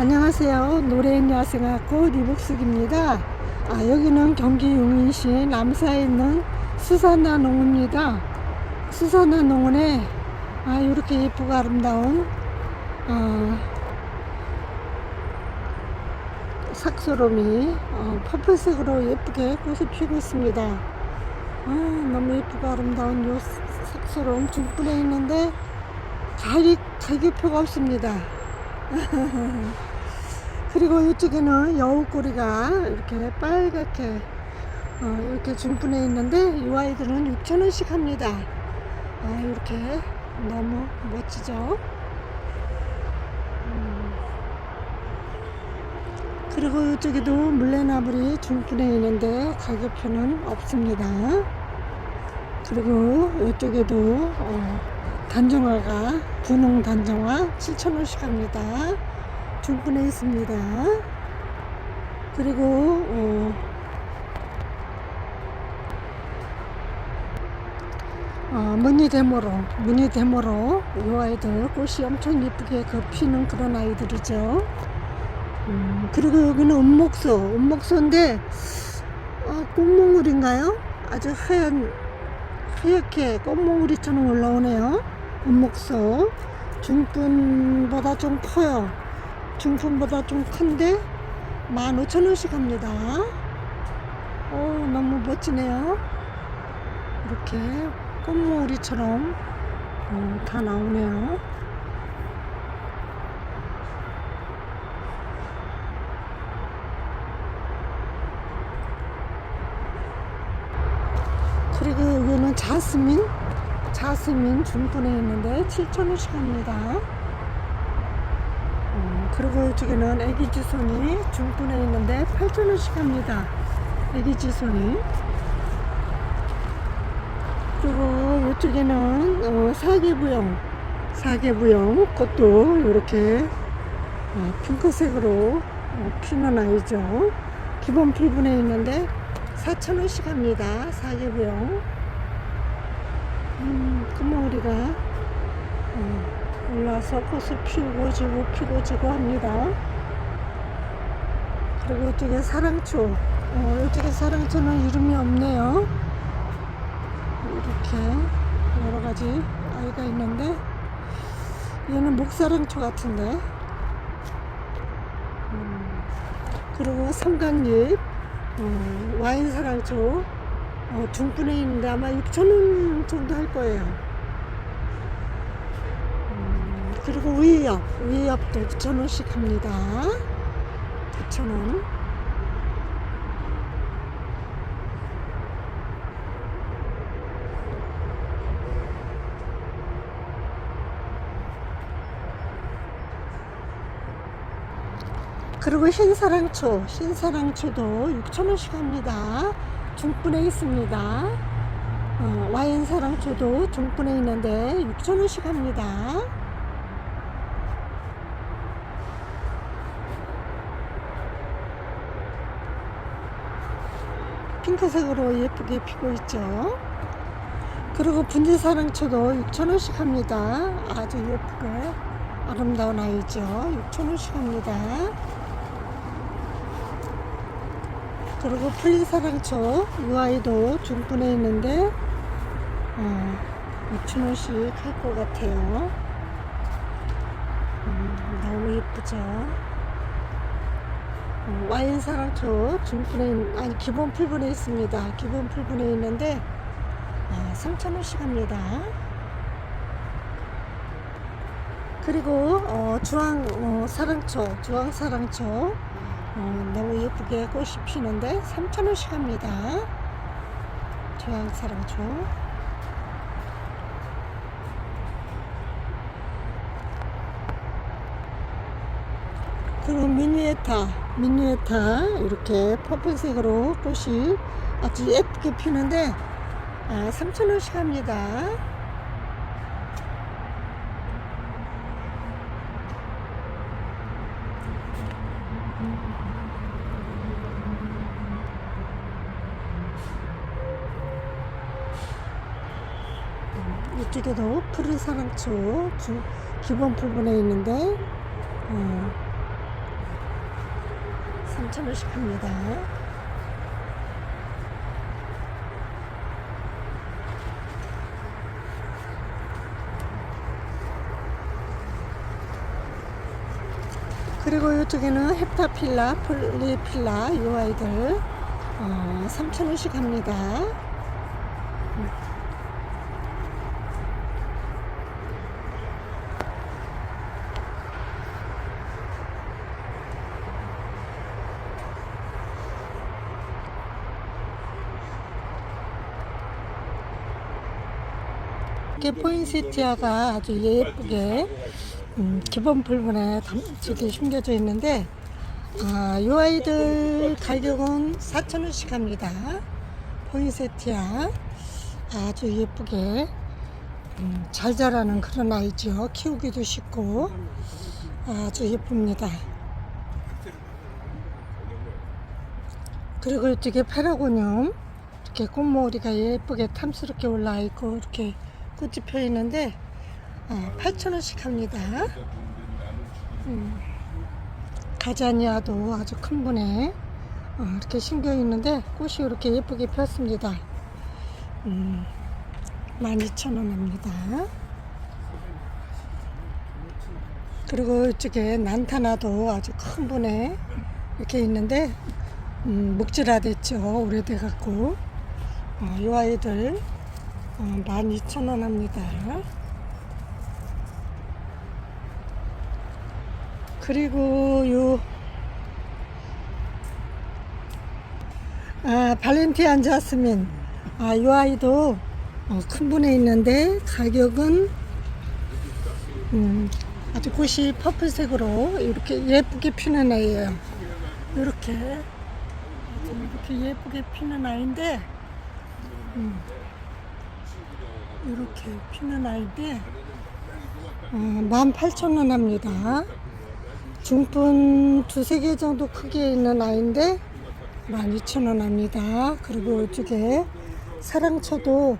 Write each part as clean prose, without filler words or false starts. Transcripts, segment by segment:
안녕하세요. 노래인 야생화꽃 이복숙입니다. 여기는 경기 용인시 남사에 있는 수산화 농원입니다. 수산화 농원에 이렇게 예쁘고 아름다운 삭소롬이 퍼플색으로 예쁘게 꽃을 피우고 있습니다. 너무 예쁘고 아름다운 요 삭소롬 중분에 있는데 갈기표가 없습니다. 그리고 이쪽에는 여우꼬리가 이렇게 빨갛게 이렇게 중분해 있는데 이 아이들은 6,000원씩 합니다. 이렇게 너무 멋지죠. 그리고 이쪽에도 물레나물이 중분해 있는데 가격표는 없습니다. 그리고 이쪽에도 단정화가 분홍 단정화 7,000원씩 합니다. 중분해 있습니다. 그리고 무늬대모로 이 아이들 꽃이 엄청 예쁘게 피는 그런 아이들이죠. 그리고 여기는 은목소인데 꽃몽울인가요? 아주 하얗게 꽃몽울이처럼 올라오네요. 은목소 중분보다 좀 커요. 중분보다 좀 큰데 15,000원씩 합니다. 너무 멋지네요. 이렇게 꽃몽울이처럼 다 나오네요. 그리고 여기는 자스민 중분해 있는데 7,000원씩 합니다. 그리고 이쪽에는 애기지손이 중분해 있는데 8,000원씩 합니다. 애기지손이. 그리고 이쪽에는 사계부영 꽃도 이렇게 핑크색으로 피는 아이죠. 기본 필분해 있는데 4,000원씩 합니다. 사계부영. 꽃몽우리가 올라서 꽃을 피우고 지고 합니다. 그리고 이쪽에 사랑초. 이쪽에 사랑초는 이름이 없네요. 이렇게 여러가지 아이가 있는데 얘는 목사랑초 같은데. 그리고 삼각잎 와인사랑초 중분해 있는데 아마 6,000원 정도 할 거예요. 그리고 위엽도 9,000원씩 합니다. 9,000원. 그리고 흰사랑초도 6,000원씩 합니다. 중분해 있습니다. 와인사랑초도 중분해 있는데 6,000원씩 합니다. 핑크색으로 예쁘게 피고 있죠. 그리고 분지사랑초도 6,000원씩 합니다. 아주 예쁘게 아름다운 아이죠. 6,000원씩 합니다. 그리고 풀린사랑초 이 아이도 중분해 있는데 6,000원씩 할 것 같아요. 너무 예쁘죠. 와인사랑초 기본 풀분해 있습니다. 기본 풀분해 있는데 3,000원씩 합니다. 그리고 주황사랑초 너무 예쁘게 꽃이 피는데 3,000원씩 합니다. 주황사랑초. 그리고 미니에타 이렇게 퍼플색으로 꽃이 아주 예쁘게 피는데 3,000원씩 합니다. 이쪽에도 푸른 사랑초 기본 부분에 있는데 3,000원씩 합니다. 그리고 이쪽에는 헵타필라, 폴리필라 이 아이들 3,000원씩 합니다. 이렇게 포인세티아가 아주 예쁘게 기본 풀분에 저기 심겨져 있는데 이 아이들 가격은 4,000원씩 합니다. 포인세티아 아주 예쁘게 잘 자라는 그런 아이죠. 키우기도 쉽고 아주 예쁩니다. 그리고 이쪽에 페라고늄 이렇게 꽃머리가 예쁘게 탐스럽게 올라와 있고 이렇게 꽃이 펴 있는데 8,000원씩 합니다. 가자니아도 아주 큰 분에 이렇게 심겨 있는데 꽃이 이렇게 예쁘게 폈습니다. 12,000원 합니다. 그리고 이쪽에 난타나도 아주 큰 분에 이렇게 있는데 목질화 됐죠. 오래돼 갖고 이 아이들 12,000원 합니다. 그리고 요 발렌티안 자스민 이 아이도 큰 분에 있는데 가격은 아주 꽃이 퍼플색으로 이렇게 예쁘게 피는 아이예요. 이렇게 예쁘게 피는 아이인데 이렇게 피는 아이인데 18,000원 합니다. 중분 두세 개 정도 크기에 있는 아이인데 12,000원 합니다. 그리고 이쪽에 사랑초도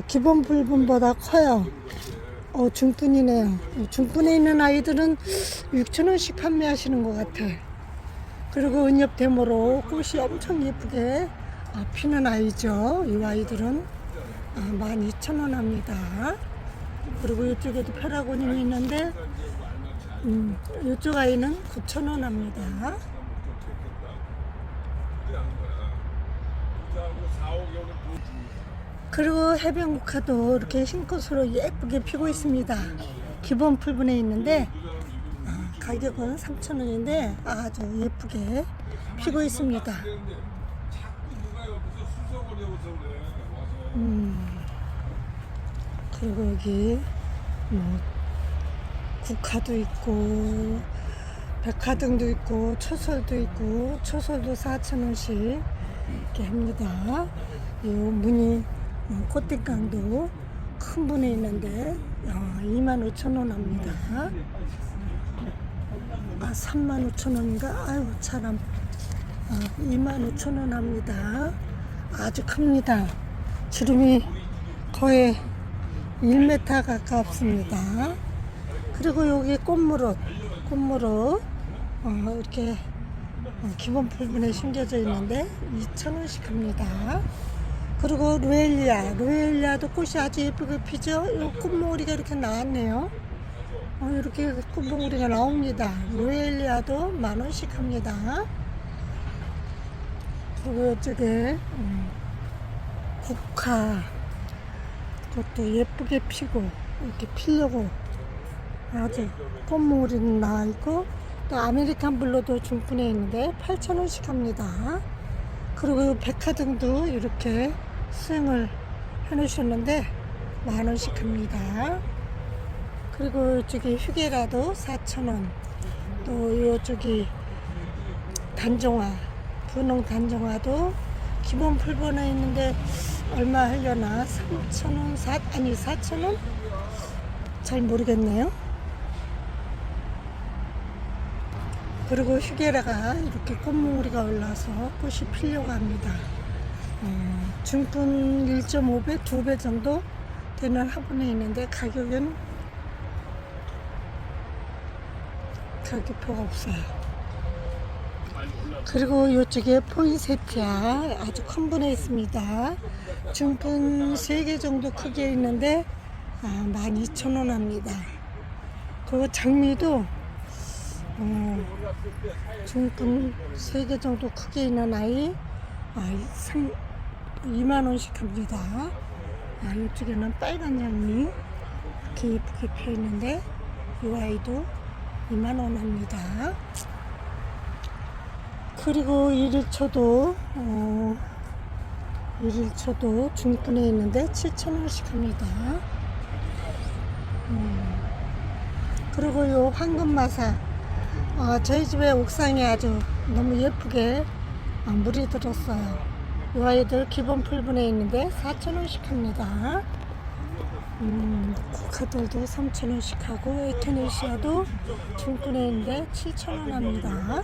기본 불분보다 커요. 중분이네요. 중분에 있는 아이들은 6,000원씩 판매하시는 것 같아. 그리고 은엽대모로 꽃이 엄청 예쁘게 피는 아이죠. 이 아이들은 12,000원 합니다. 그리고 이쪽에도 페라고늄이 있는데 이쪽 아이는 9,000원 합니다. 그리고 해변국화도 이렇게 흰꽃으로 예쁘게 피고 있습니다. 기본 풀분에 있는데 가격은 3,000원인데 아주 예쁘게 피고 있습니다. 그리고 여기 국화도 있고 백화등도 있고 초설도 있고 초설도 4,000원씩 이렇게 합니다. 이 무늬 꽃등강도 큰 분에 있는데 25,000원 합니다. 35,000원인가? 아유 참 25,000원 합니다. 아주 큽니다. 주름이 거의 1m 가깝습니다. 그리고 여기 꽃무릇 이렇게 기본 풀분에 심겨져 있는데 2,000원씩 합니다. 그리고 루엘리아도 꽃이 아주 예쁘게 피죠. 이 꽃봉오리가 이렇게 나왔네요. 이렇게 꽃봉오리가 나옵니다. 루엘리아도 10,000원씩 합니다. 그리고 이쪽에 국화 그것도 예쁘게 피고 이렇게 피려고 아주 꽃봉오리는 나와있고 또 아메리칸 블루도 중분에 있는데 8,000원씩 합니다. 그리고 백화등도 이렇게 수행을 해놓으셨는데 10,000원씩 합니다. 그리고 이쪽에 휴게라도 4,000원 또 이쪽이 단종화 분홍 단종화도 기본 풀번에 있는데 얼마 하려나 3,000원 4,000원 잘 모르겠네요. 그리고 휴게라가 이렇게 꽃무늬가 올라서 꽃이 피려고 합니다. 중분 1.5배, 2배 정도 되는 화분에 있는데 가격은 가격표가 없어요. 그리고 이쪽에 포인세티아 아주 큰 분에 있습니다. 중분 3개 정도 크기에 있는데 12,000원 합니다. 그 장미도 중분 3개 정도 크기에 있는 아이 2만원씩 합니다. 이쪽에는 빨간 장미 이렇게 예쁘게 펴 있는데 이 아이도 2만원 합니다. 그리고 1일초도 중분에 있는데 7,000원씩 합니다. 그리고 요 황금마사 저희 집에 옥상에 아주 너무 예쁘게 물이 들었어요. 이 아이들 기본 풀분에 있는데 4,000원씩 합니다. 코카들도 3,000원씩 하고 에테네시아도 중분에 있는데 7,000원 합니다.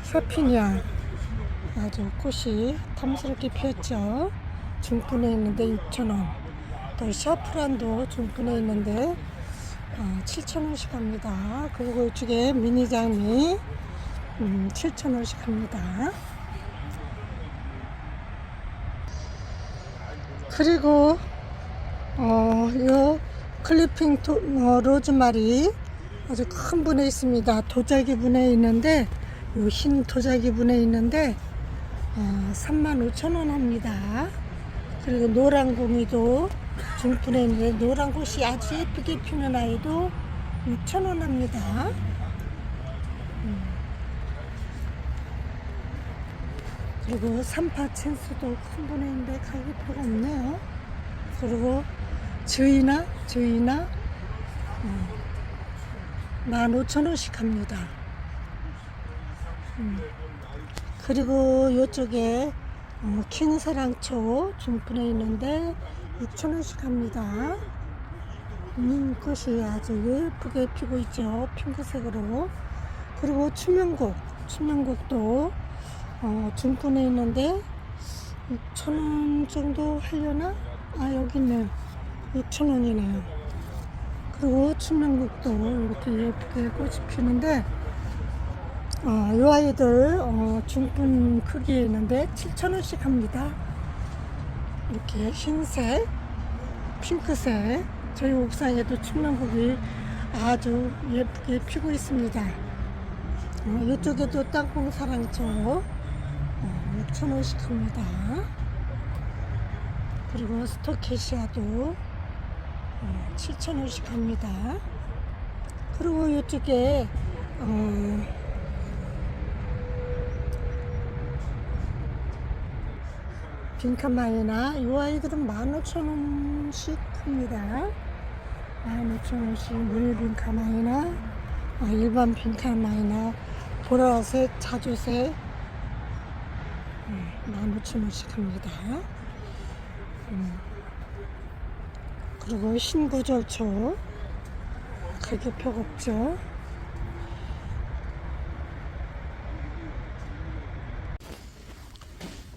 샤피니아 아주 꽃이 탐스럽게 피었죠. 중분에 있는데 6,000원. 또 샤프란도 중분에 있는데 7,000원씩 합니다. 그리고 이쪽에 미니 장미 7,000원씩 합니다. 그리고 요 클리핑 로즈마리 아주 큰 분에 있습니다. 도자기 분에 있는데 요 흰 도자기 분에 있는데 35,000원 합니다. 그리고 노란 공이도 중분에 있는데 노란 곳이 아주 예쁘게 피는 아이도 6,000원 합니다. 그리고 삼파챈스도 큰 분에 있는데 가격표가 없네요. 그리고 저희나 15,000원씩 합니다. 그리고 이쪽에 킹사랑초 중분에 있는데 6,000원씩 합니다. 꽃이 아주 예쁘게 피고 있죠. 핑크색으로. 그리고 추명곡도 중분에 있는데 6,000원 정도 하려나? 여기 있네요. 6,000원이네요. 그리고 추명곡도 이렇게 예쁘게 꽃이 피는데 이 아이들 중분 크기에 있는데 7,000원씩 합니다. 이렇게 흰색, 핑크색 저희 옥상에도 추명곡이 아주 예쁘게 피고 있습니다. 이쪽에도 땅콩사랑초 6,000원씩 합니다. 그리고 스토케시아도 7,000원씩 합니다. 그리고 이쪽에 빈카마이나 이 아이들은 15,000원씩 합니다. 15,000원씩 물 빈카마이나 일반 빈카마이나 보라색, 자주색 15,000원씩 합니다. 그리고 신구절초 가격표가 없죠.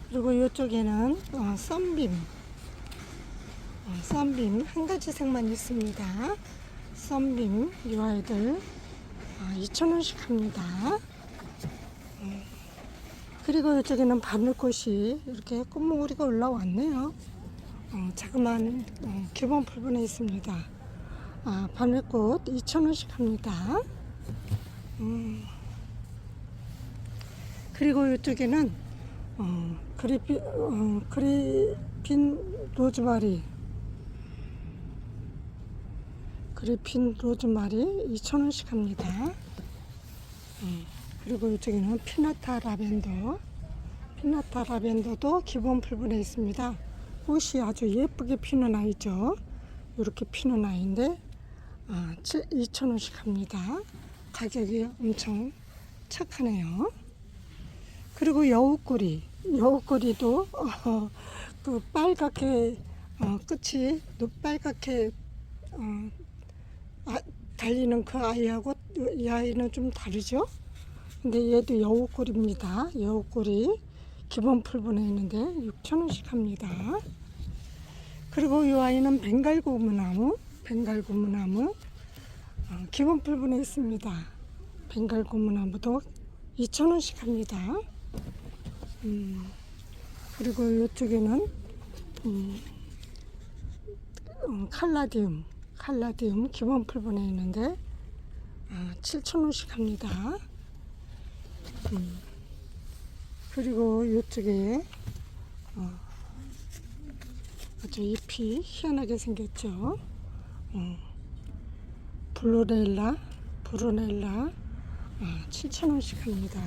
그리고 이쪽에는 썬빔 한 가지 색만 있습니다. 썬빔 이 아이들 2,000원씩 합니다. 그리고 이쪽에는 바늘꽃이 이렇게 꽃몽우리가 올라왔네요. 자그마한 기본 풀분에 있습니다. 바늘꽃 2,000원씩 합니다. 그리고 이쪽에는 그리핀 로즈마리 2,000원씩 합니다. 그리고 이쪽에는 피나타 라벤더도 기본 풀분에 있습니다. 꽃이 아주 예쁘게 피는 아이죠. 이렇게 피는 아이인데 2,000원씩 합니다. 가격이 엄청 착하네요. 그리고 여우꼬리도 그 빨갛게 끝이 노빨갛게 달리는 그 아이하고 이 아이는 좀 다르죠. 근데 얘도 여우꼬리입니다. 여우꼬리 기본 풀분에 있는데 6,000원씩 합니다. 그리고 이 아이는 벵갈고무나무 기본 풀분에 있습니다. 벵갈고무나무도 2,000원씩 합니다. 그리고 이쪽에는 칼라디움 기본 풀분에 있는데 7,000원씩 합니다. 그리고 이쪽에 아주 잎이 희한하게 생겼죠. 브루넬라 7,000원씩 합니다.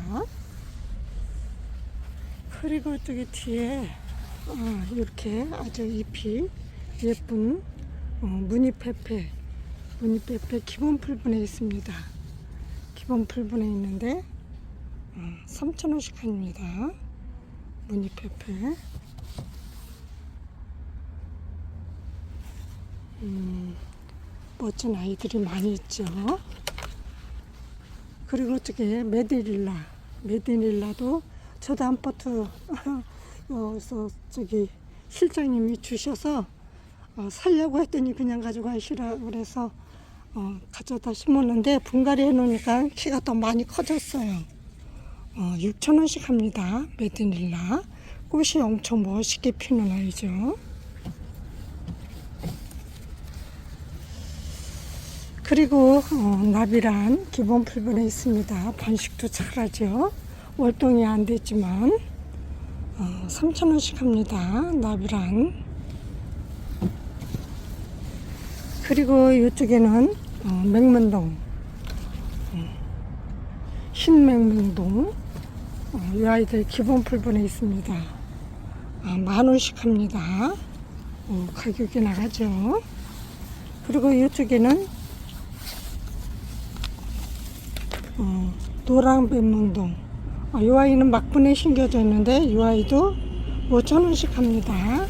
그리고 이쪽에 뒤에 이렇게 아주 잎이 예쁜 무늬페페 기본 풀분에 있습니다. 기본 풀분에 있는데 3,000원씩 합니다. 무늬페페. 멋진 아이들이 많이 있죠. 그리고 저기 메디닐라도 저도 한 포트 여기서 저기 실장님이 주셔서 살려고 했더니 그냥 가져가시라 그래서 가져다 심었는데 분갈이 해놓으니까 키가 더 많이 커졌어요. 6,000원씩 합니다. 메디닐라 꽃이 엄청 멋있게 피는 아이죠. 그리고 나비란 기본 풀분에 있습니다. 번식도 잘하죠. 월동이 안 됐지만 3,000원씩 합니다. 나비란. 그리고 이쪽에는 맹문동 흰 맹문동 이 아이들 기본 풀분에 있습니다. 10,000원씩 합니다. 가격이 나가죠. 그리고 이쪽에는 노랑 뱀문동 이 아이는 막분에 심겨져 있는데 이 아이도 5,000원씩 합니다.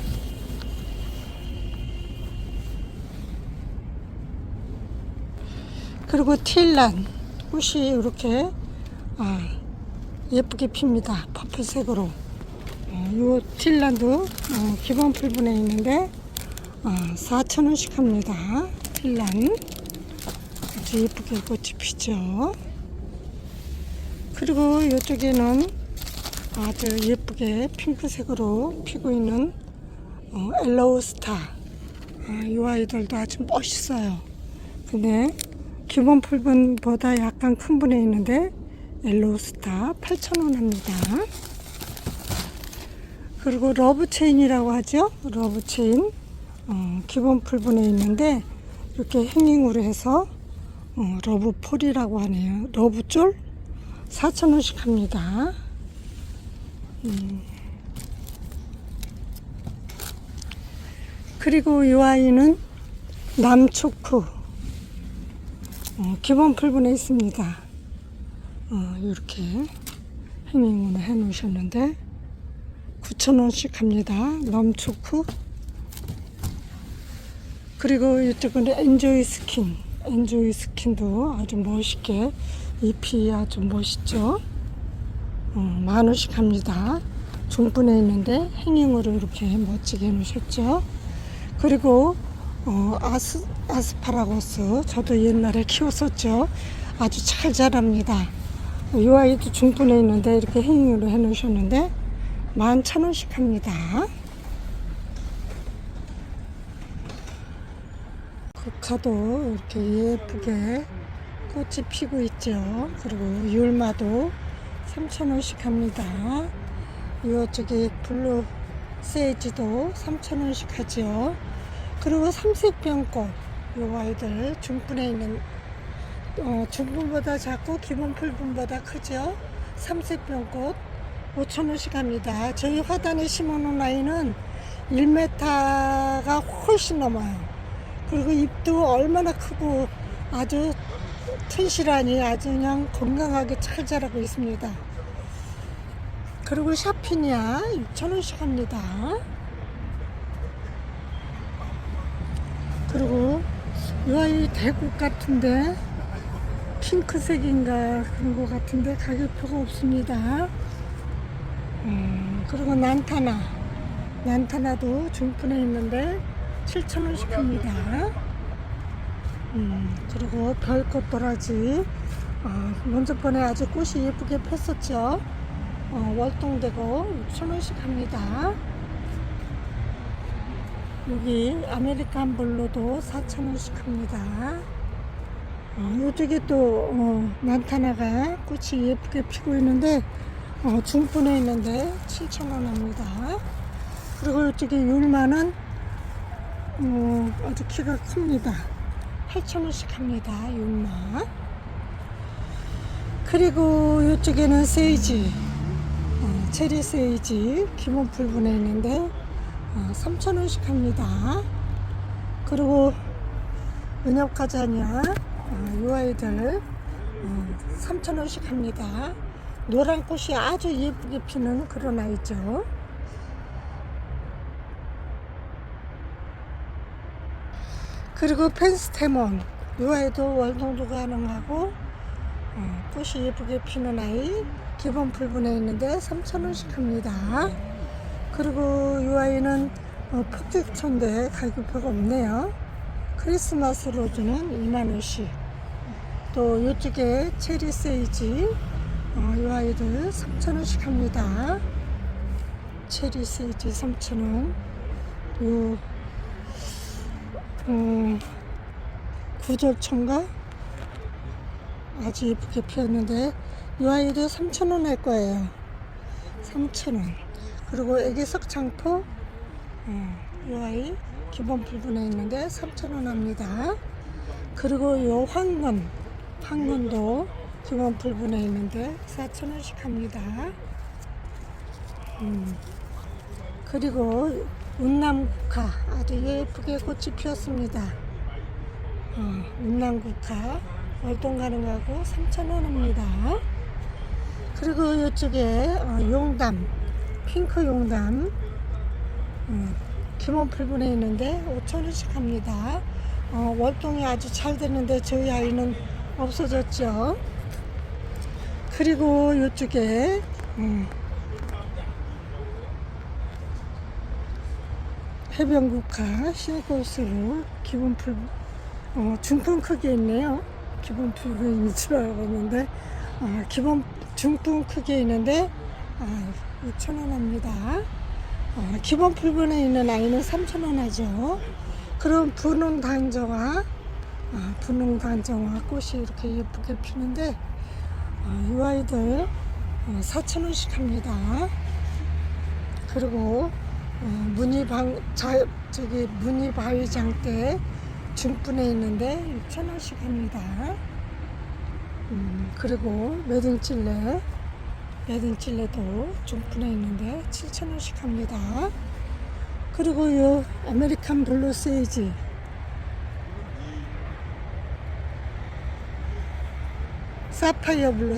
그리고 틸란 꽃이 이렇게 예쁘게 핍니다. 퍼플색으로. 이 틸란도 기본 풀분에 있는데 4,000원씩 합니다. 틸란 아주 예쁘게 꽃이 피죠. 그리고 이쪽에는 아주 예쁘게 핑크색으로 피고 있는 엘로우스타 이 아이들도 아주 멋있어요. 근데 기본 풀분보다 약간 큰 분에 있는데 엘로우스타 8,000원 합니다. 그리고 러브체인이라고 하죠. 러브체인 기본 풀분에 있는데 이렇게 행잉으로 해서 러브폴이라고 하네요. 러브쫄 4,000원씩 합니다. 그리고 이 아이는 남초크 기본 풀분에 있습니다. 이렇게 행잉으로 해 놓으셨는데 9,000원씩 합니다. 남초크. 그리고 이쪽은 엔조이 스킨도 아주 멋있게 잎이 아주 멋있죠. 10,000원씩 합니다. 중분에 있는데 행잉으로 이렇게 멋지게 해놓으셨죠. 그리고 아스파라거스 저도 옛날에 키웠었죠. 아주 잘 자랍니다. 이 아이도 중분에 있는데 이렇게 행잉으로 해놓으셨는데 11,000원씩 합니다. 국화도 이렇게 예쁘게 꽃이 피고 있죠. 그리고 율마도 3,000원씩 합니다. 이쪽에 블루 세이지도 3,000원씩 하죠. 그리고 삼색병꽃 이 아이들 중분에 있는 중분보다 작고 기본 풀분보다 크죠. 삼색병꽃 5,000원씩 합니다. 저희 화단에 심어놓은 아이는 1m가 훨씬 넘어요. 그리고 잎도 얼마나 크고 아주 튼실하니 아주 그냥 건강하게 잘 자라고 있습니다. 그리고 샤피니아 6,000원씩 합니다. 그리고 이 아이 대국 같은데 핑크색인가 그런 것 같은데 가격표가 없습니다. 그리고 난타나도 중분에 있는데 7,000원씩 합니다. 그리고 별꽃도라지 먼저 번에 아주 꽃이 예쁘게 폈었죠. 월동되고 6,000원씩 합니다. 여기 아메리칸 블루도 4,000원씩 합니다. 이쪽에 또 만타나가 꽃이 예쁘게 피고 있는데 중분에 있는데 7,000원 합니다. 그리고 이쪽에 율마는 아주 키가 큽니다. 8,000원씩 합니다. 율마. 그리고 이쪽에는 세이지, 체리 세이지 기본 풀분에 있는데 3,000원씩 합니다. 그리고 은엽가자냐 이 아이들 3,000원씩 합니다. 노란 꽃이 아주 예쁘게 피는 그런 아이죠. 그리고 펜스테몬 이 아이도 월동도 가능하고 꽃이 예쁘게 피는 아이 기본 풀분에 있는데 3,000원씩 합니다. 그리고 이 아이는 폭격초인데 가격표가 없네요. 크리스마스 로즈는 2만원씩. 또 이쪽에 체리 세이지 이 아이들 3,000원씩 합니다. 체리 세이지 3,000원. 요 구절초인가 아주 예쁘게 피었는데 이 아이도 3,000원 할 거예요. 3,000원. 그리고 애기석 창포 이 아이 기본 풀분에 있는데 3,000원 합니다. 그리고 요 황건도 기본 풀분에 있는데 4,000원씩 합니다. 그리고 운남국화 아주 예쁘게 꽃이 피었습니다. 운남국화 월동 가능하고 3,000원 합니다. 그리고 이쪽에 용담, 핑크 용담 기본 풀분에 있는데 5,000원씩 합니다. 월동이 아주 잘 됐는데 저희 아이는 없어졌죠. 그리고 이쪽에 해변국화 싱크스로 기본 풀 중품 크기에 있네요. 기본 풀분인 줄 알았는데 기본 중품 크기에 있는데 6,000원 합니다. 기본 풀분에 있는 아이는 3,000원 하죠. 그럼 분홍 단정화 꽃이 이렇게 예쁘게 피는데 이 아이들 4,000원씩 합니다. 그리고 무늬바위장대 중분에 있는데 6,000원씩 합니다. 그리고 매든칠레도 중분에 있는데 7,000원씩 합니다. 그리고 요 아메리칸 블루 세이지 사파이어 블루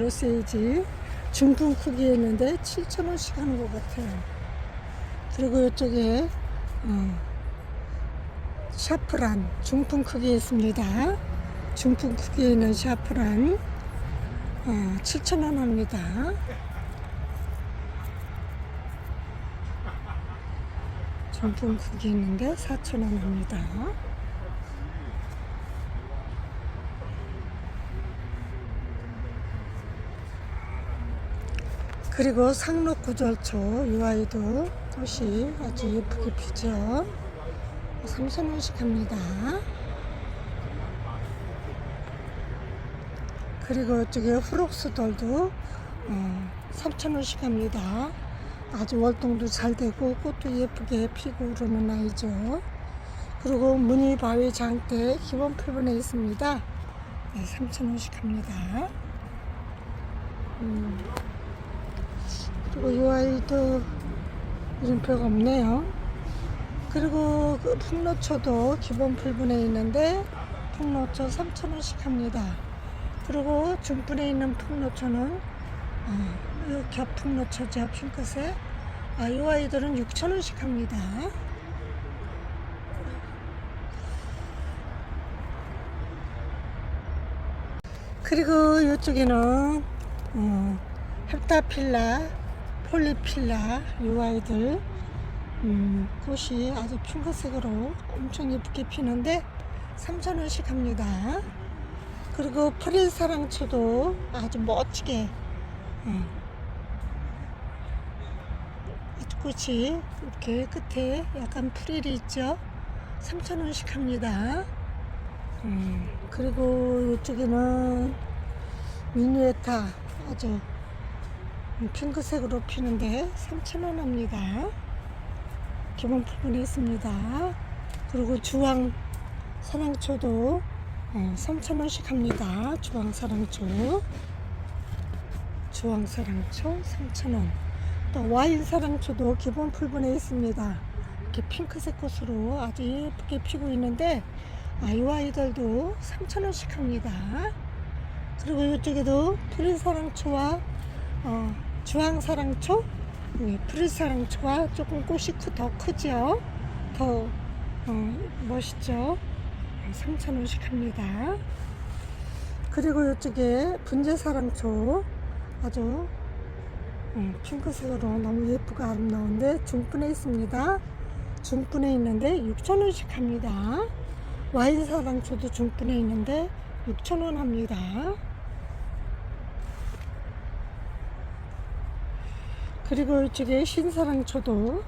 세이지 중분 크기에 있는데 7,000원씩 하는 것 같아요. 그리고 이쪽에 샤프란 중품 크기에 있습니다. 중품 크기에 있는 샤프란 7,000원 합니다. 중품 크기 있는데 4,000원 합니다. 그리고 상록구절초 이 아이도 꽃이 아주 예쁘게 피죠. 3,000원씩 합니다. 그리고 이쪽에 후록스돌도 3,000원씩 합니다. 아주 월동도 잘 되고 꽃도 예쁘게 피고 그러는 아이죠. 그리고 무늬바위 장대 기본 풀분에 있습니다. 3,000원씩 합니다. 그리고 이 아이도 이름표가 없네요. 그리고 그 풍로초도 기본 풀분에 있는데 풍로초 3,000원씩 합니다. 그리고 중분에 있는 풍로초는 이 겹풍로초죠. 핑크색. 이 아이들은 6,000원씩 합니다. 그리고 이쪽에는 헵타필라, 폴리필라 이 아이들 꽃이 아주 핑크색으로 엄청 예쁘게 피는데 3,000원씩 합니다. 그리고 프릴사랑초도 아주 멋지게 아주 꽃이 이렇게 끝에 약간 프릴이 있죠. 3,000원씩 합니다. 그리고 이쪽에는 미니에타 아주 핑크색으로 피는데 3,000원 합니다. 기본 부분에 있습니다. 그리고 주황 사랑초도 3,000원씩 합니다. 주황사랑초 3,000원. 또 와인사랑초도 기본 풀분에 있습니다. 이렇게 핑크색 꽃으로 아주 예쁘게 피고 있는데 이 아이들도 3,000원씩 합니다. 그리고 이쪽에도 프릴사랑초와 주황사랑초, 프릴사랑초와 조금 꽃이 더 크죠. 더 멋있죠. 3,000원씩 합니다. 그리고 이쪽에 분재사랑초 아주 핑크색으로 너무 예쁘고 아름다운데 중분에 있습니다. 중분에 있는데 6,000원씩 합니다. 와인사랑초도 중분에 있는데 6,000원 합니다. 그리고 이쪽에 신사랑초도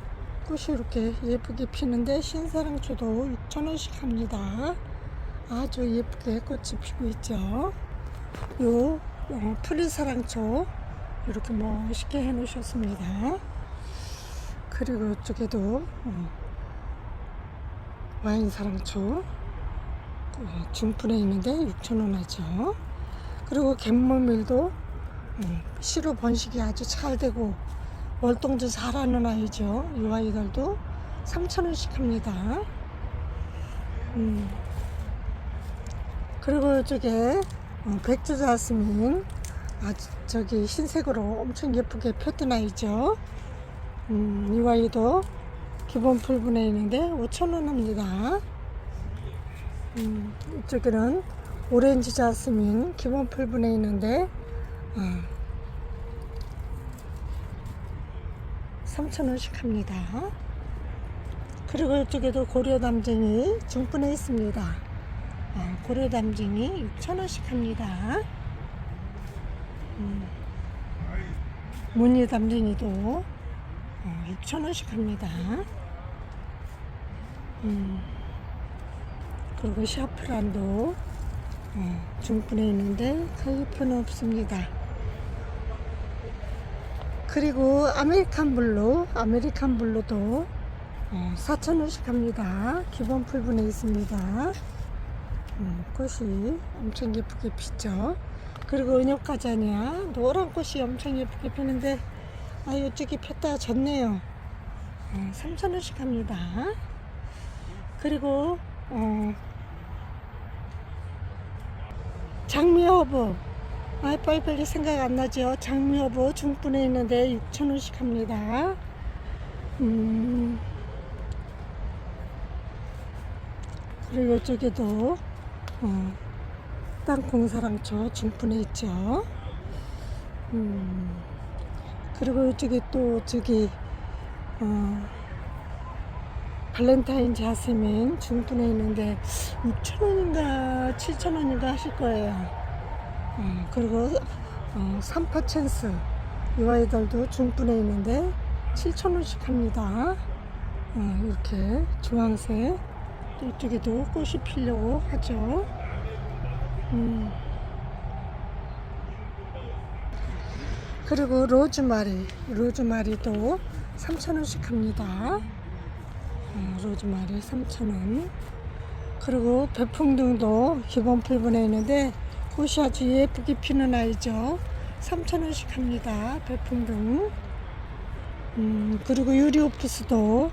꽃이 이렇게 예쁘게 피는데 신사랑초도 6,000원씩 합니다. 아주 예쁘게 꽃이 피고 있죠. 요 프릴사랑초 이렇게 멋있게 해 놓으셨습니다. 그리고 이쪽에도 와인사랑초 중분에 있는데 6,000원 하죠. 그리고 갯모밀도 씨로 번식이 아주 잘 되고 월동도 잘하는 아이죠. 이 아이들도 3,000원씩 합니다. 그리고 이쪽에 백두자스민 아주 저기 흰색으로 엄청 예쁘게 폈던 아이죠. 이 아이도 기본 풀분에 있는데 5,000원 합니다. 이쪽에는 오렌지 자스민 기본 풀분에 있는데 3,000원씩 합니다. 그리고 이쪽에도 고려담쟁이 중분에 있습니다. 고려담쟁이 6,000원씩 합니다. 무늬담쟁이도 6,000원씩 합니다. 그리고 샤프란도 중분에 있는데 가격표는 없습니다. 그리고 아메리칸 블루도 4,000원씩 합니다. 기본 풀분에 있습니다. 꽃이 엄청 예쁘게 피죠. 그리고 은엽가자니아 노란 꽃이 엄청 예쁘게 피는데 이쪽이 폈다 졌네요. 3,000원씩 합니다. 그리고 장미허브 빨리빨리 생각 안 나죠. 장미허브 중분에 있는데 6,000원씩 합니다. 그리고 이쪽에도 땅콩사랑초 중분에 있죠. 그리고 이쪽에 또 저기 발렌타인 자스민 중분에 있는데 6,000원인가 7,000원인가 하실 거예요. 그리고 삼파챈스 이 아이들도 중분에 있는데 7,000원씩 합니다. 이렇게 주황색 이쪽에도 꽃이 피려고 하죠. 그리고 로즈마리도 3,000원씩 합니다. 로즈마리 3,000원. 그리고 배풍등도 기본 풀분에 있는데 꽃이 아주 예쁘게 피는 아이죠. 3,000원씩 합니다. 배풍등. 그리고 유리오피스도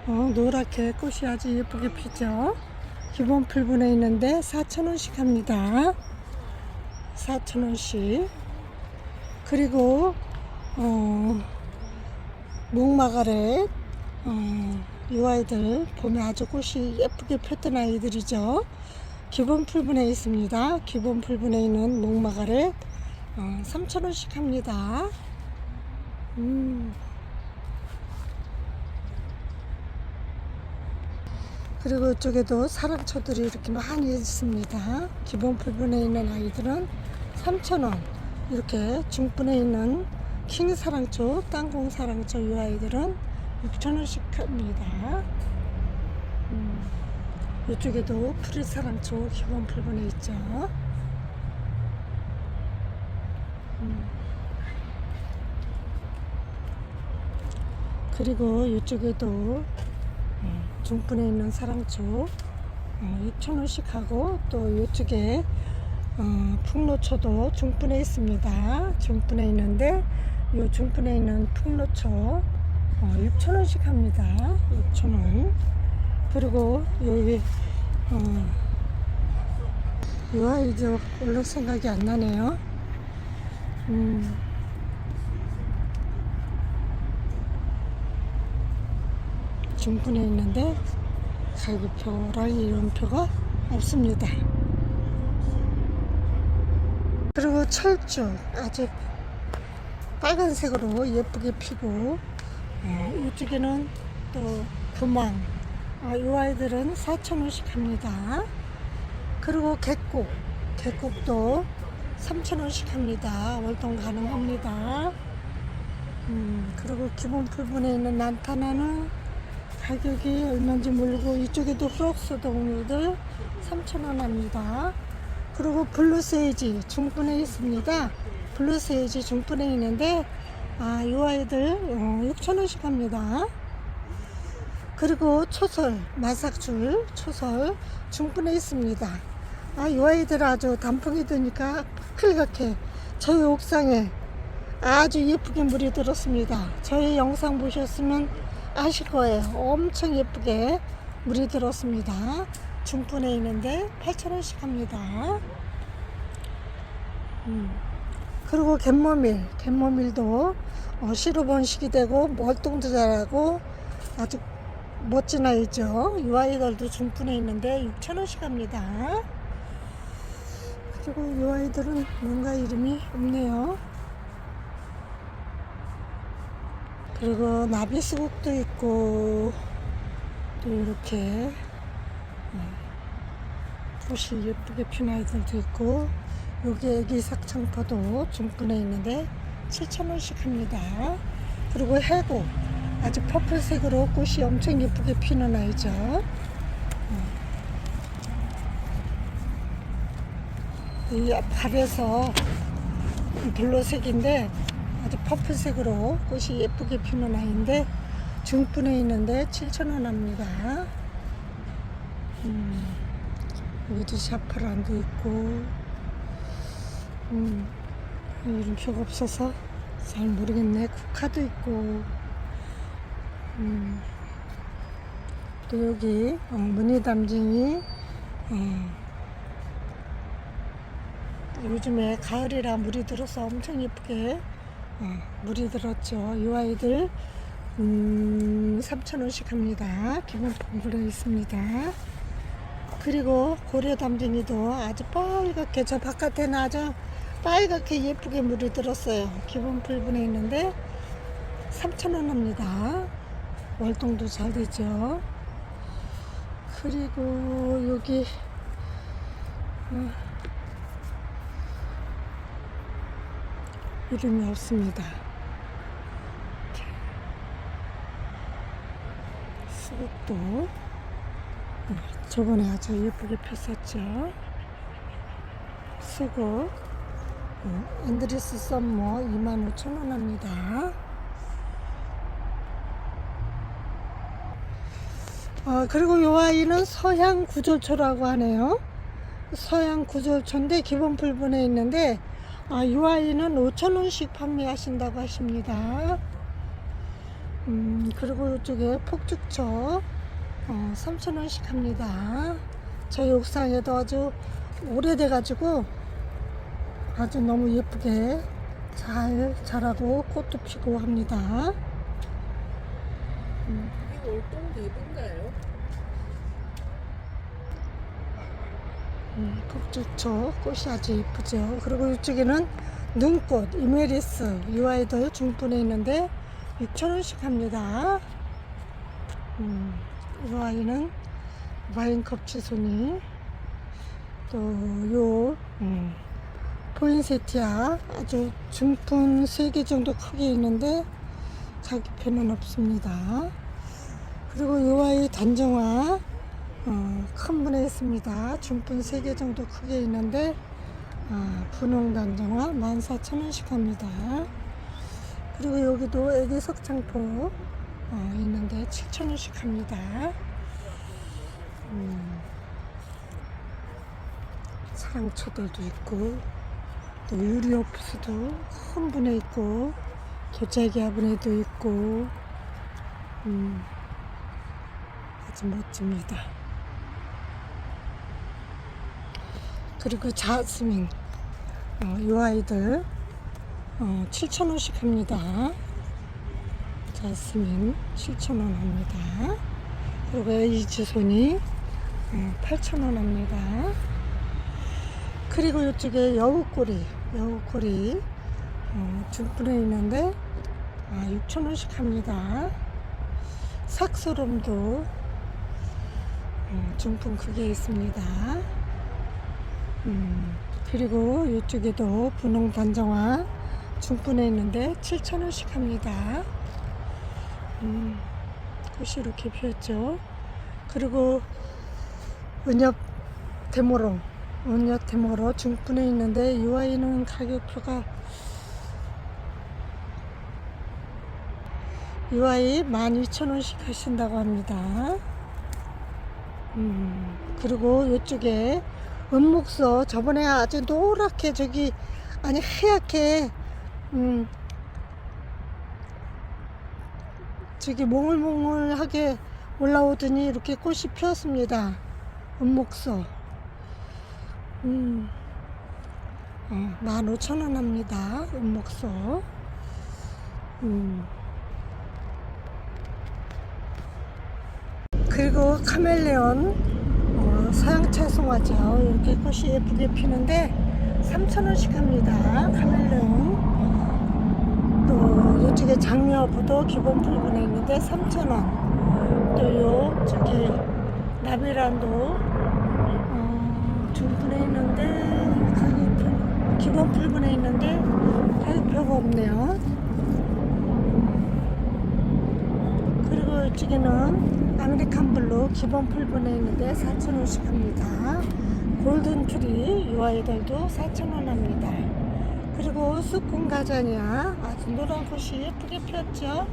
노랗게 꽃이 아주 예쁘게 피죠. 기본 풀분에 있는데 4,000원씩 합니다. 4,000원씩. 그리고 목마가렛 이 아이들 봄에 아주 꽃이 예쁘게 폈던 아이들이죠. 기본 풀분에 있습니다. 기본 풀분에 있는 목마가렛 3,000원씩 합니다. 그리고 이쪽에도 사랑초들이 이렇게 많이 있습니다. 기본 풀분에 있는 아이들은 3,000원, 이렇게 중분에 있는 킹 사랑초, 땅콩 사랑초 이 아이들은 6,000원씩 합니다. 이쪽에도 프리 사랑초 기본 풀분에 있죠. 그리고 이쪽에도 중분에 있는 사랑초 6,000원씩 하고, 또 이쪽에 풍로초도 중분에 있습니다. 중분에 있는데 이 중분에 있는 풍로초 6,000원씩 합니다. 6,000원. 그리고 여기 이 아이도 얼른 생각이 안 나네요. 중분에 있는데 가격표랑 이름표가 없습니다. 그리고 철쭉 아주 빨간색으로 예쁘게 피고, 이쪽에는 또 구망, 이 아이들은 4,000원씩 합니다. 그리고 개국도 3,000원씩 합니다. 월동 가능합니다. 그리고 기본 풀분에 있는 난타나는 가격이 얼마인지 모르고, 이쪽에도 프록스 동물들 3,000원 합니다. 그리고 블루세이지 중분에 있습니다. 블루세이지 중분에 있는데 이 아이들 6,000원씩 합니다. 그리고 초설, 마삭줄 초설 중분에 있습니다. 이 아이들 아주 단풍이 드니까 파클같게 저희 옥상에 아주 예쁘게 물이 들었습니다. 저희 영상 보셨으면 아실 거예요. 엄청 예쁘게 물이 들었습니다. 중분에 있는데 8,000원씩 합니다. 그리고 갯모밀도 시루번식이 되고 월동도 잘하고 아주 멋진 아이죠. 이 아이들도 중분에 있는데 6,000원씩 합니다. 그리고 이 아이들은 뭔가 이름이 없네요. 그리고 나비수국도 있고, 또 이렇게 꽃이 예쁘게 핀 아이들도 있고, 여기 애기 삭청포도 중분에 있는데 7,000원씩 합니다. 그리고 해고 아주 퍼플색으로 꽃이 엄청 예쁘게 피는 아이죠. 이 발에서 블루색인데 아주 퍼플색으로 꽃이 예쁘게 피는 아이인데 중분에 있는데 7,000원 합니다. 여기도 샤프란도 있고, 이름표가 없어서 잘 모르겠네. 쿠카도 있고, 또 여기 무늬담쟁이, 요즘에 가을이라 물이 들어서 엄청 예쁘게 물이 들었죠. 이 아이들 3,000원씩 합니다. 기본 품으로 있습니다. 그리고 고려담쟁이도 아주 빨갛게, 저 바깥에는 아주 빨갛게 예쁘게 물이 들었어요. 기본 풀분에 있는데 3,000원 합니다. 월동도 잘 되죠. 그리고 여기 이름이 없습니다. 수국도 저번에 아주 예쁘게 폈었죠. 수국 앤드리스 썸머 25,000원 합니다. 그리고 이 아이는 서양 구절초라고 하네요. 서양 구절초인데 기본 풀분에 있는데 이 아이는 5,000원씩 판매하신다고 하십니다. 그리고 이쪽에 폭죽초 3,000원씩 합니다. 저희 옥상에도 아주 오래돼 가지고 아주 너무 예쁘게 잘 자라고 꽃도 피고 합니다. 이게 월동 대부인가요? 폭죽초 꽃이 아주 예쁘죠. 그리고 이쪽에는 눈꽃 이메리스 이 아이도 중분에 있는데 6,000원씩 합니다. 이 아이는 와인컵 지손이 또요 포인세티아 아주 중품 3개 정도 크게 있는데 가격표는 없습니다. 그리고 요 아이 단정화 큰 분에 있습니다. 중품 3개 정도 크게 있는데 분홍 단정화 14,000원씩 합니다. 그리고 여기도 애기 석창포 있는데 7,000원씩 합니다. 사랑초들도 있고 또 유리옥수도 큰 분에 있고 도자기 화분에도 있고 아주 멋집니다. 그리고 자스민 이 아이들 7,000원씩 합니다. 자스민 7,000원 합니다. 그리고 이지손이 8,000원 합니다. 그리고 이쪽에 여우꼬리 중분에 있는데 6,000원씩 합니다. 삭소름도 중품 크게 있습니다. 그리고 이쪽에도 분홍 단정화 중분에 있는데 7,000원씩 합니다. 꽃이 이렇게 피었죠. 그리고 은엽 대모로 중분에 있는데 이 아이는 가격표가 이 아이 12,000원씩 하신다고 합니다. 그리고 이쪽에 은목서 저번에 아주 노랗게 하얗게 몽글몽글하게 올라오더니 이렇게 꽃이 피었습니다. 은목서 15,000원 합니다. 은목서 그리고 카멜레온 서양차 송화죠. 이렇게 꽃이 예쁘게 피는데 3,000원씩 합니다. 카멜레온 또 이쪽에 장미화부도 기본 풀분에 있는데 3,000원 또 저기 나비란도 중분에 있는데 가격표 기본 풀분에 있는데 가격표가 없네요. 그리고 이쪽에는 아메리칸 블루 기본 풀분에 있는데 4,000원씩 합니다. 골든 트리 이 아이들도 4,000원 합니다. 그리고 수콩 가자니아 아주 노란 꽃이 예쁘게 피었죠.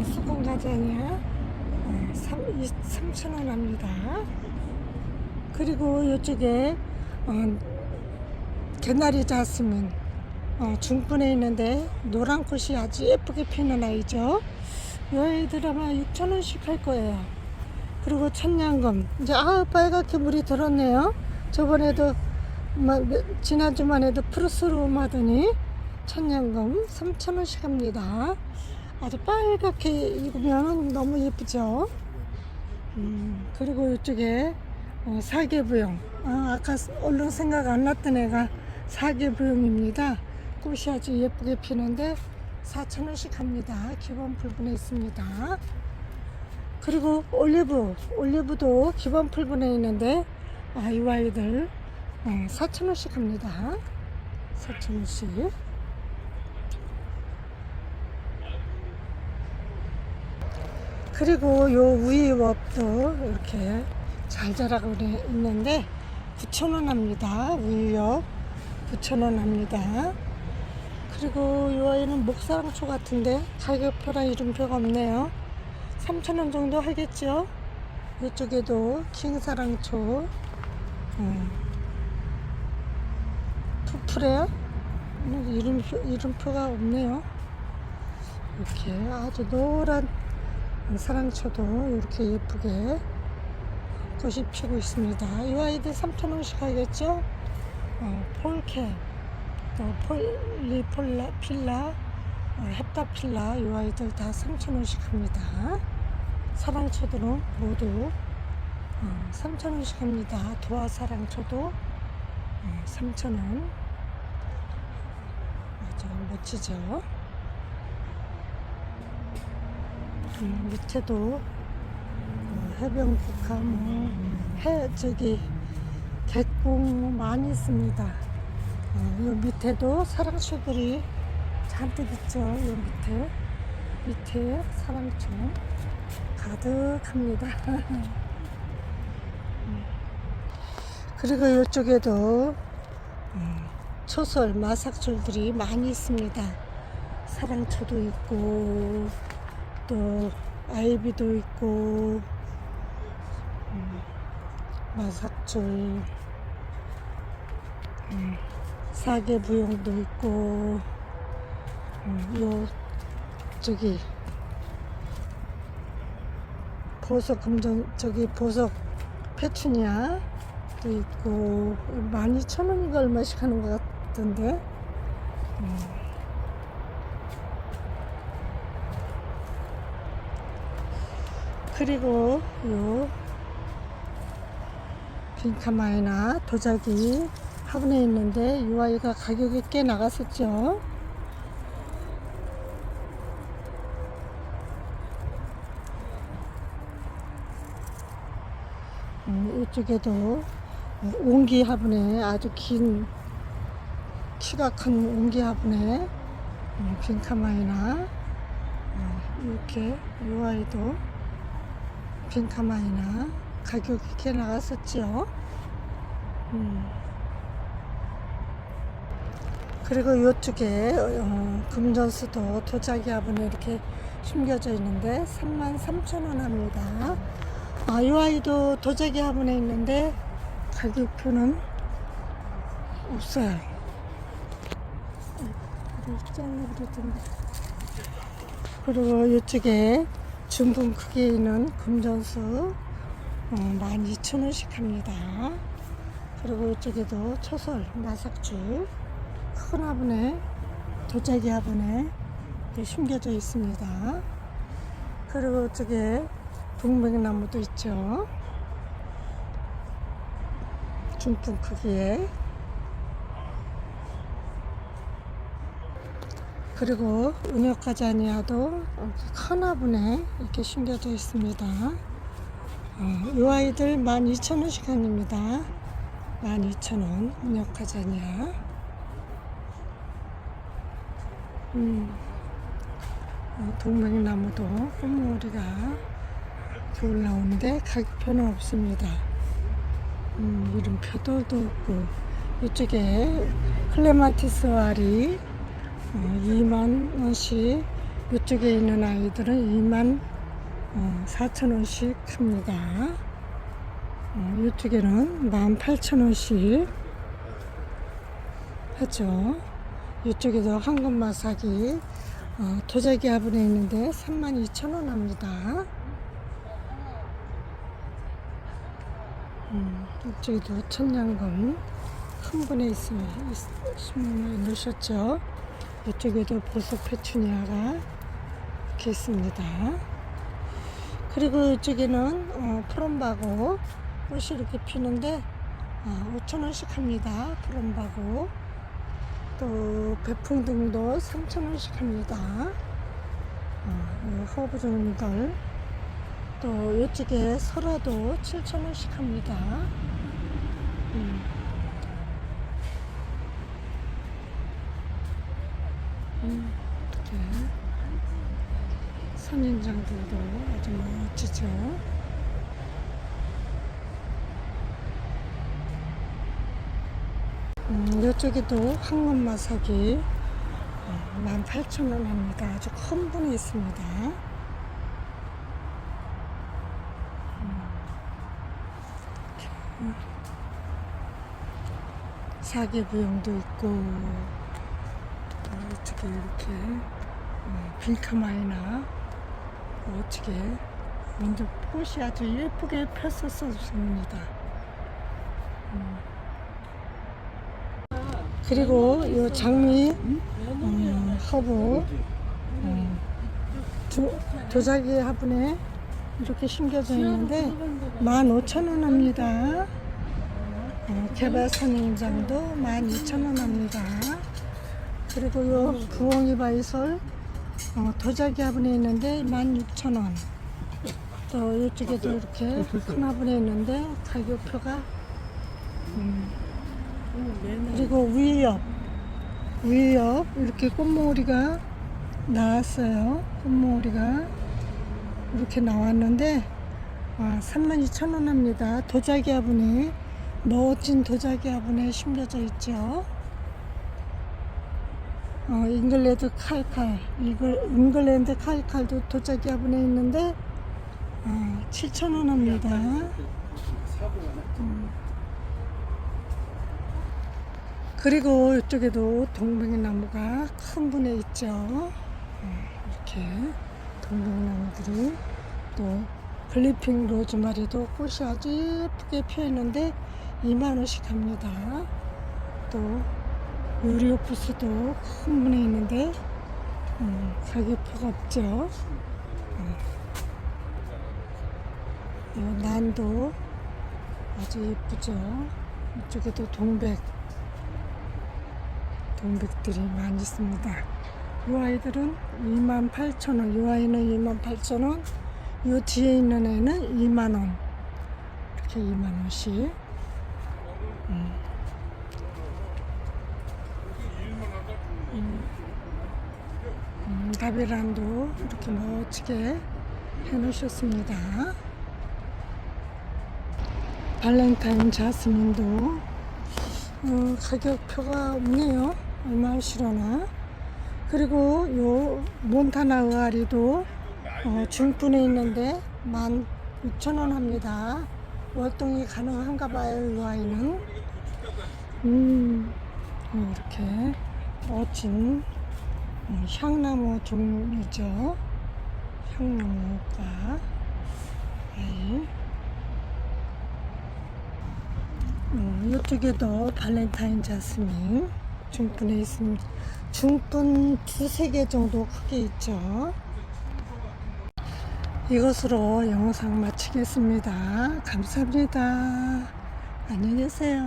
수콩 가자니아 3,000원 합니다. 그리고 이쪽에 개나리 자스민 중분에 있는데 노란 꽃이 아주 예쁘게 피는 아이죠. 이 아이들 아마 6,000원씩 할 거예요. 그리고 천냥금 이제 빨갛게 물이 들었네요. 저번에도 지난주만 해도 푸르스름 하더니 천냥금 3,000원씩 합니다. 아주 빨갛게 익으면 너무 예쁘죠. 그리고 이쪽에 사계부용 아까 얼른 생각 안 났던 애가 사계부용입니다. 꽃이 아주 예쁘게 피는데 4,000원씩 합니다. 기본 풀분에 있습니다. 그리고 올리브도 기본 풀분에 있는데 이 아이들 4,000원씩 합니다. 4,000원씩. 그리고 요 우유엽도 이렇게 잘 자라고 있는데 9,000원 합니다. 우유엽 9,000원 합니다. 그리고 이 아이는 목사랑초 같은데 가격표랑 이름표가 없네요. 3,000원 정도 하겠죠. 이쪽에도 킹사랑초 푸프레 이름표가 없네요. 이렇게 아주 노란 사랑초도 이렇게 예쁘게 꽃이 피고 있습니다. 이 아이들 3,000원씩 하겠죠. 폴캡 또 폴리필라 헵타필라 이 아이들 다 3,000원씩 합니다. 사랑초들은 모두 3,000원씩 합니다. 도화사랑초도 3,000원. 아주 멋지죠. 밑에도 해변 국화 저기 객공 많이 있습니다. 이 밑에도 사랑초들이 잔뜩 있죠. 이 밑에 사랑초 가득합니다. 그리고 이쪽에도 초설 마삭초들이 많이 있습니다. 사랑초도 있고 또 아이비도 있고 마삭초 사계부용도 있고 요 저기 보석 보석 페추니아도 있고 12,000원인가 얼마씩 하는 것 같던데 그리고 요 빈카마이나 도자기 화분에 있는데 이 아이가 가격이 꽤 나갔었죠. 이쪽에도 옹기 화분에 아주 긴 키가 큰 옹기 화분에 빈카마이나 이렇게 이 아이도 빈카마이나 가격이 꽤 나갔었죠. 그리고 이쪽에 금전수도 도자기 화분에 이렇게 심겨져 있는데 33,000원 합니다. 이 아이도 도자기 화분에 있는데 가격표는 없어요. 그리고 이쪽에 중분 크기에 있는 금전수 12,000원씩 합니다. 그리고 이쪽에도 초설 마삭주 큰 화분에 도자기 화분에 심겨져 있습니다. 그리고 이쪽에 동백나무도 있죠. 중분 크기에. 그리고 은혁가자니아도 큰 화분에 이렇게 심겨져 있습니다. 이 아이들 12,000원씩 합니다. 12,000원 은혁가자니아. 동백나무도 꽃머리가 올라오는데 가격표는 없습니다. 이름표도 없고 이쪽에 클레마티스 알이 20,000원씩 이쪽에 있는 아이들은 24,000원씩 합니다. 이쪽에는 18,000원씩 하죠. 이쪽에도 황금마삭이 도자기 화분에 있는데 32,000원 합니다. 이쪽에도 천냥금 큰 분에 넣으셨죠. 이쪽에도 보석 페추니아가 이렇게 있습니다. 그리고 이쪽에는 푸른바고 꽃이 이렇게 피는데 5,000원씩 합니다. 푸른바고 또 배풍등도 3,000원씩 합니다. 허브 종류들 또 이쪽에 설화도 7,000원씩 합니다. 이렇게 선인장들도 아주 멋지죠. 이쪽에도 황금마삭이 18,000원 합니다. 아주 큰 분이 있습니다. 사계부용도 있고 이쪽에 이렇게 빈카마이나 어떻게 먼저 꽃이 아주 예쁘게 폈었습니다. 그리고 이 장미 허브 도자기 화분에 이렇게 심겨져 있는데 15,000원 합니다. 개발선인장도 12,000원 합니다. 그리고 요 부엉이 바이솔 도자기 화분에 있는데 16,000원. 또 이쪽에도 이렇게 큰 화분에 있는데 가격표가 그리고 위옆 이렇게 꽃모리가 나왔어요. 꽃모리가 이렇게 나왔는데 32,000원 합니다. 도자기 화분이 멋진 도자기 화분에 심겨져 있죠. 잉글랜드 칼칼도 도자기 화분에 있는데 7,000원 합니다. 그리고 이쪽에도 동백나무가 큰 분에 있죠. 이렇게 동백나무들이 또 글리핑 로즈마리도 꽃이 아주 예쁘게 피었는데 2만원씩 합니다. 또 유리오프스도 큰 분에 있는데 가격표가 없죠. 이 난도 아주 예쁘죠. 이쪽에도 동백들이 많이 있습니다. 이 아이들은 28,000원, 이 아이는 28,000원, 이 뒤에 있는 애는 2만원, 이렇게 2만원씩. 가비란도 이렇게 멋지게 해놓으셨습니다. 발렌타인 자스민도 가격표가 없네요. 얼마 하시려나. 그리고 요 몬타나 의아리도 중분에 있는데 16,000원 합니다. 월동이 가능한가 봐요. 이 아이는 이렇게 멋진 향나무 종류죠. 향나무가 이쪽에도 발렌타인 자스민 중분에 있습니다. 중분 2-3개 정도 크게 있죠. 이것으로 영상 마치겠습니다. 감사합니다. 안녕히 계세요.